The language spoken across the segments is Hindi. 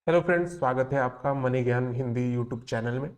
हेलो फ्रेंड्स, स्वागत है आपका मनी ज्ञान हिंदी यूट्यूब चैनल में।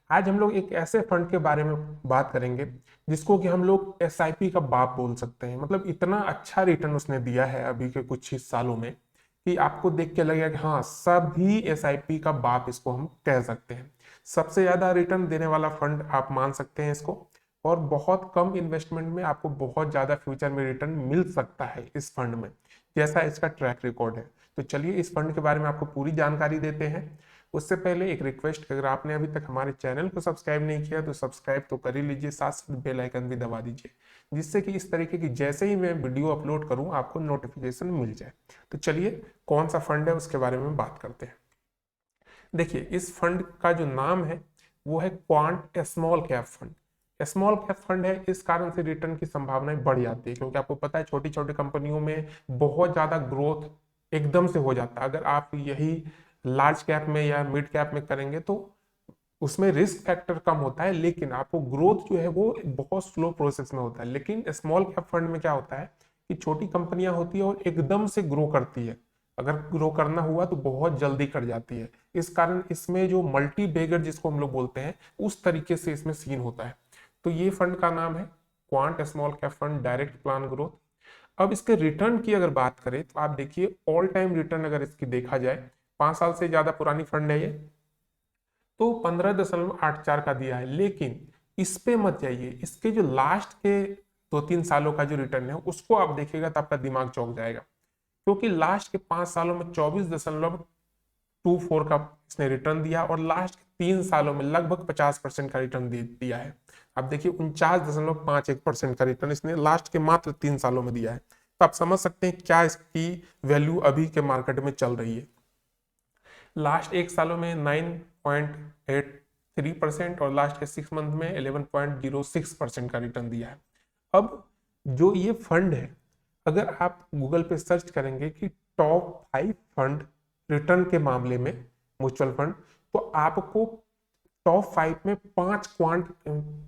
आज हम लोग एक ऐसे फंड के बारे में बात करेंगे जिसको कि हम लोग एसआईपी का बाप बोल सकते हैं। मतलब इतना अच्छा रिटर्न उसने दिया है अभी के कुछ ही सालों में कि आपको देख के लगेगा कि हाँ, सभी एसआईपी का बाप इसको हम कह सकते हैं। सबसे ज्यादा रिटर्न देने वाला फंड आप मान सकते हैं इसको। और बहुत कम इन्वेस्टमेंट में आपको बहुत ज्यादा फ्यूचर में रिटर्न मिल सकता है इस फंड में, जैसा इसका ट्रैक रिकॉर्ड है। तो चलिए इस फंड के बारे में आपको पूरी जानकारी देते हैं। उससे पहले एक रिक्वेस्ट, अगर आपने अभी तक हमारे चैनल को सब्सक्राइब नहीं किया तो सब्सक्राइब तो कर ही लीजिए, साथ साथ बेल आइकन भी दबा दीजिए, जिससे कि इस तरीके की जैसे ही मैं वीडियो अपलोड करूं आपको नोटिफिकेशन मिल जाए। तो चलिए कौन सा फंड है उसके बारे में बात करते हैं। देखिए, इस फंड का जो नाम है वो है quant small cap fund. Small cap fund है, इस कारण से रिटर्न की संभावनाएं बढ़ जाती है, क्योंकि आपको पता है छोटी छोटी कंपनियों में बहुत ज्यादा ग्रोथ एकदम से हो जाता है। अगर आप यही लार्ज कैप में या मिड कैप में करेंगे तो उसमें रिस्क फैक्टर कम होता है, लेकिन आपको ग्रोथ जो है वो बहुत स्लो प्रोसेस में होता है। लेकिन स्मॉल कैप फंड में क्या होता है कि छोटी कंपनियां होती है और एकदम से ग्रो करती है। अगर ग्रो करना हुआ तो बहुत जल्दी कर जाती है। इस कारण इसमें जो मल्टी बैगर जिसको हम लोग बोलते हैं, उस तरीके से इसमें सीन होता है। तो ये फंड का नाम है quant small cap fund direct plan growth. अब इसके रिटर्न की अगर बात करें तो आप देखिए, ऑल टाइम रिटर्न अगर इसकी देखा जाए, 5 साल से ज्यादा पुरानी फंड है ये, तो 15.84 का दिया है। लेकिन इस पे मत जाइए, इसके जो लास्ट के 2-3 सालों का जो रिटर्न है उसको आप देखिएगा तो आपका दिमाग चौंक जाएगा। क्योंकि लास्ट के 5 सालों में 24.24 का इसने रिटर्न दिया और लास्ट के 3 सालों में लगभग 50% का रिटर्न दे दिया है। अब देखिए, 49.51% का रिटर्न इसने लास्ट के मात्र 3 सालों में दिया है। तो आप समझ सकते हैं क्या इसकी वैल्यू अभी के मार्केट में चल रही है। लास्ट 1 सालों में 9.83% और लास्ट के 6 मंथ में 11.06% का रिटर्न दिया है। अब जो ये फंड है, अगर आप गूगल पे सर्च करेंगे कि टॉप 5 फंड रिटर्न के मामले में, म्यूचुअल फंड, तो आपको टॉप 5 में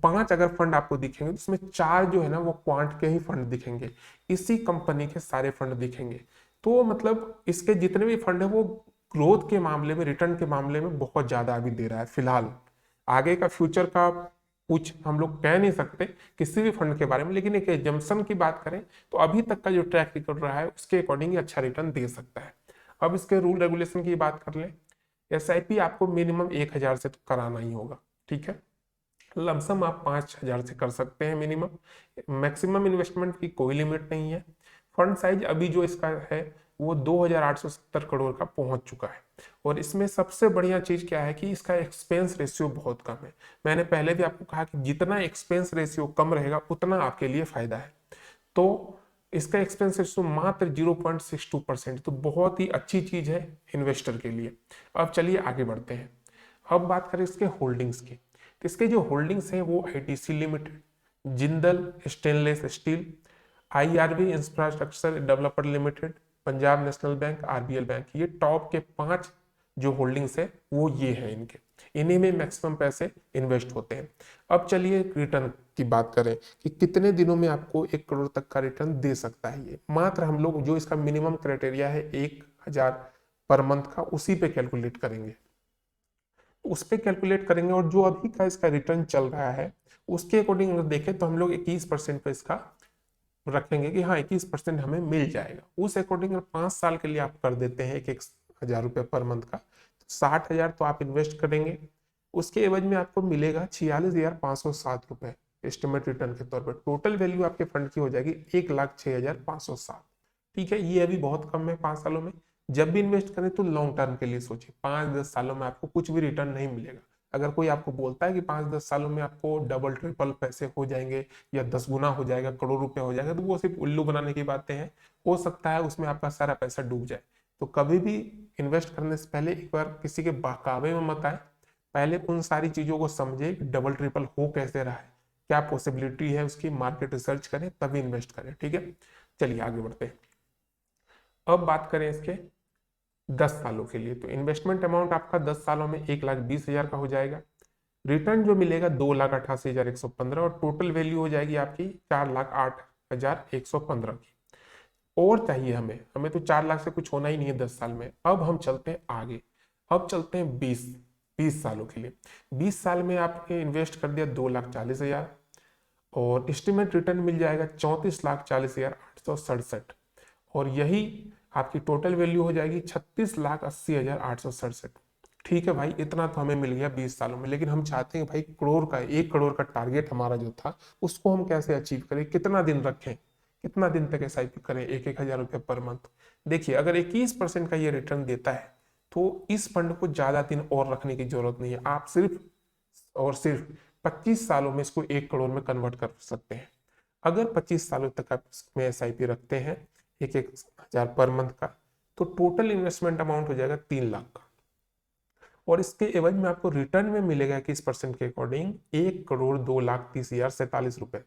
5 अगर फंड आपको दिखेंगे तो उसमें 4 जो है ना वो क्वांट के ही फंड दिखेंगे, इसी कंपनी के सारे फंड दिखेंगे। तो मतलब इसके जितने भी फंड है वो ग्रोथ के मामले में, रिटर्न के मामले में बहुत ज्यादा अभी दे रहा है फिलहाल। आगे का फ्यूचर का कुछ हम लोग कह नहीं सकते किसी भी फंड के बारे में, लेकिन एक एजम्पशन की बात करें तो अभी तक का जो ट्रैक रिकॉर्ड रहा है उसके अकॉर्डिंग अच्छा रिटर्न दे सकता है। अब इसके रूल रेगुलेशन की बात कर ले। एसआईपी आपको मिनिमम 1,000 से तो कराना ही होगा, ठीक है। लमसम आप 5,000 से कर सकते हैं मिनिमम। मैक्सिमम इन्वेस्टमेंट की कोई लिमिट नहीं है। फंड साइज अभी जो इसका है वो 2,870 करोड़ का पहुंच चुका है। और इसमें सबसे बढ़िया चीज क्या है कि इसका एक्सपेंस रेशियो बहुत कम है। मैंने पहले भी आपको कहा कि जितना एक्सपेंस रेशियो कम रहेगा उतना आपके लिए फायदा है। तो इसका एक्सपेंस रेशियो मात्र 0.62%, तो बहुत ही अच्छी चीज है इन्वेस्टर के लिए। अब चलिए आगे बढ़ते हैं। अब बात करें इसके होल्डिंग्स की, तो इसके जो होल्डिंग्स हैं वो ITC limited, Jindal stainless steel, IRB infrastructure developer limited, Punjab national bank, RBL bank, ये टॉप के 5 जो होल्डिंग्स है वो ये है इनके। इन्हीं में मैक्सिमम पैसे इन्वेस्ट होते हैं। अब चलिए रिटर्न की बात करें कि कितने दिनों में आपको 1 करोड़ तक का रिटर्न दे सकता है। ये मात्र हम लोग जो इसका मिनिमम क्राइटेरिया है 1,000 पर मंथ का, उसी पे कैलकुलेट करेंगे। उस पे कैलकुलेट करेंगे और जो अभी का इसका रिटर्न चल रहा है उसके अकॉर्डिंग अगर देखें तो हम लोग 21% पे इसका रखेंगे कि हाँ 21% हमें मिल जाएगा। उस अकॉर्डिंग अगर 5 साल के लिए आप कर देते हैं 1,000 रुपये पर मंथ का, तो 60,000 तो आप इन्वेस्ट करेंगे। उसके एवज में आपको मिलेगा 46,507 रुपये एस्टिमेट रिटर्न के तौर पर। टोटल वैल्यू आपके फंड की हो जाएगी 1,06,507। ठीक है, ये अभी बहुत कम है 5 सालों में। जब भी इन्वेस्ट करें तो लॉन्ग टर्म के लिए सोचिए, 5-10 सालों में आपको कुछ भी रिटर्न नहीं मिलेगा। अगर कोई आपको बोलता है कि 5-10 सालों में आपको डबल ट्रिपल पैसे हो जाएंगे या 10 गुना हो जाएगा, करोड़ रुपए हो जाएगा, तो वो सिर्फ उल्लू बनाने की बातें हैं। हो सकता है उसमें आपका सारा पैसा डूब जाए। तो कभी भी इन्वेस्ट करने से पहले एक बार किसी के बहकावे में मत आए। पहले उन सारी चीजों को समझे कि डबल ट्रिपल हो कैसे रहा है, क्या पॉसिबिलिटी है उसकी, मार्केट रिसर्च करें तभी इन्वेस्ट करें, ठीक है। चलिए आगे बढ़ते हैं। अब बात करें इसके 10 सालों के लिए, तो इन्वेस्टमेंट अमाउंट आपका 10 सालों में 1,20,000 का हो जाएगा। रिटर्न जो मिलेगा 2,88,115 और टोटल वैल्यू हो जाएगी आपकी 4,08,115 की। और चाहिए हमें हमें तो 4 लाख से कुछ होना ही नहीं है 10 साल में। अब हम चलते हैं आगे। अब चलते हैं 20 सालों के लिए। 20 साल में आपने इन्वेस्ट कर दिया 2,40,000 और एस्टिमेट रिटर्न मिल जाएगा 34,40,867 और यही आपकी टोटल वैल्यू हो जाएगी 36,80,867। ठीक है भाई, इतना तो हमें मिल गया 20 सालों में, लेकिन हम चाहते हैं भाई करोड़ का, 1 करोड़ का टारगेट हमारा जो था उसको हम कैसे अचीव करें, कितना दिन रखें, कितना दिन तक एसआईपी करें, 1,000 रुपये पर मंथ। देखिए अगर 21% का ये रिटर्न देता है तो इस फंड को ज्यादा दिन और रखने की जरूरत नहीं है, आप सिर्फ और सिर्फ 25 सालों में इसको 1 करोड़ में कन्वर्ट कर सकते हैं। अगर 25 सालों तक आप इसमें एसआईपी रखते हैं 1,000 पर मंथ का, तो टोटल इन्वेस्टमेंट अमाउंट हो जाएगा 3 लाख का और इसके एवज में आपको रिटर्न में मिलेगा 21% के अकॉर्डिंग 1,02,30,047 रुपए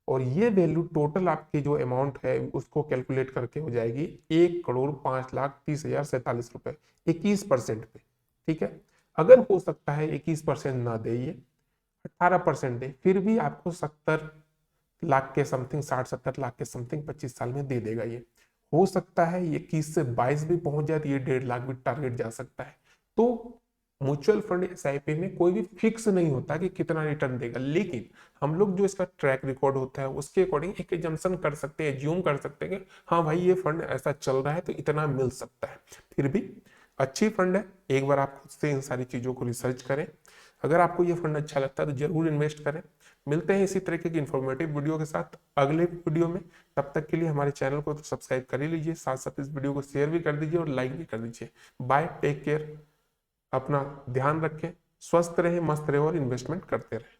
और ये वैल्यू टोटल आपकी जो अमाउंट है उसको कैलकुलेट करके हो जाएगी 1,05,30,047 रुपए 21% पे। ठीक है, अगर हो सकता है 21% ना दे, ये 18% दे, फिर भी आपको 70 लाख के समथिंग, 60-70 लाख के समथिंग 25 साल में दे देगा। ये हो सकता है ये 21 से 22 भी पहुंच जाए तो ये 1.5 लाख भी टारगेट जा सकता है। तो म्यूचुअल फंड एसआईपी में कोई भी फिक्स नहीं होता कि कितना रिटर्न देगा, लेकिन हम लोग जो इसका ट्रैक रिकॉर्ड होता है उसके अकॉर्डिंग एक एजम्पशन कर सकते हैं, एज्यूम कर सकते हैं कि हाँ भाई ये फंड ऐसा चल रहा है तो इतना मिल सकता है। फिर भी अच्छी फंड है, एक बार आप खुद से इन सारी चीजों को रिसर्च करें। अगर आपको ये फंड अच्छा लगता है तो जरूर इन्वेस्ट करें। मिलते हैं इसी तरीके की इन्फॉर्मेटिव वीडियो के साथ अगले वीडियो में। तब तक के लिए हमारे चैनल को तो सब्सक्राइब कर ही लीजिए, साथ साथ इस वीडियो को शेयर भी कर दीजिए और लाइक भी कर दीजिए। बाय, टेक केयर, अपना ध्यान रखें, स्वस्थ रहें, मस्त रहें और इन्वेस्टमेंट करते रहें।